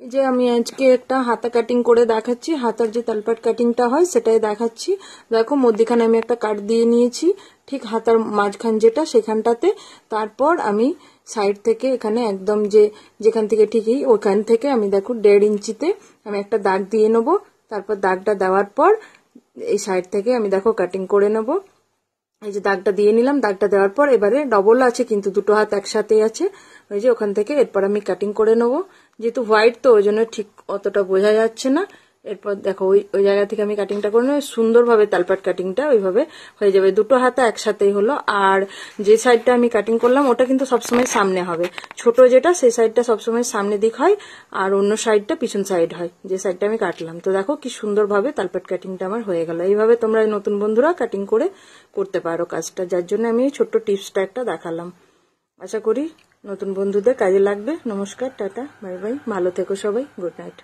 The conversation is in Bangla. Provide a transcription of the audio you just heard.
এই যে আমি আজকে একটা হাতা কাটিং করে দেখাচ্ছি, হাতার যে তালপাট কাটিংটা হয় সেটাই দেখাচ্ছি। দেখো মধ্যখানে আমি একটা কাট দিয়ে নিয়েছি, ঠিক হাতার মাঝখান যেটা সেখানটাতে। তারপর আমি সাইড থেকে এখানে একদম যেখান থেকে ঠিকই ওখান থেকে আমি দেখো 1.5 ইঞ্চিতে আমি একটা দাগ দিয়ে নেবো। তারপর দাগটা দেওয়ার পর এই সাইড থেকে আমি দেখো কাটিং করে নেবো। এই যে দাগটা দিয়ে নিলাম, দাগটা দেওয়ার পর এবারে ডবল আছে কিন্তু দুটো হাত একসাথেই আছে, ওই যে ওখান থেকে এরপর আমি কাটিং করে নেবো। যেহেতু হোয়াইট তো ওই জন্য ঠিক অতটা বোঝা যাচ্ছে না। এরপর দেখো ওই জায়গা থেকে আমি কাটিংটা করে নেবো, সুন্দরভাবে তালপাট কাটিংটা ওইভাবে হয়ে যাবে। দুটো হাতা একসাথেই হলো। আর যে সাইডটা আমি কাটিং করলাম ওটা কিন্তু সবসময় সামনে হবে, ছোট যেটা সেই সাইডটা সবসময় সামনে দিক হয় আর অন্য সাইডটা পিছন সাইড হয়, যে সাইডটা আমি কাটলাম। তো দেখো কি সুন্দরভাবে তালপাট কাটিংটা আমার হয়ে গেল। এইভাবে তোমরা নতুন বন্ধুরা কাটিং করে করতে পারো কাজটা, যার জন্য আমি এই ছোট্ট টিপসটা একটা দেখালাম। আশা করি নতুন বন্ধুদের কাজে লাগবে। নমস্কার, টাটা, বাই বাই, ভালো থেকো সবাই, গুড নাইট।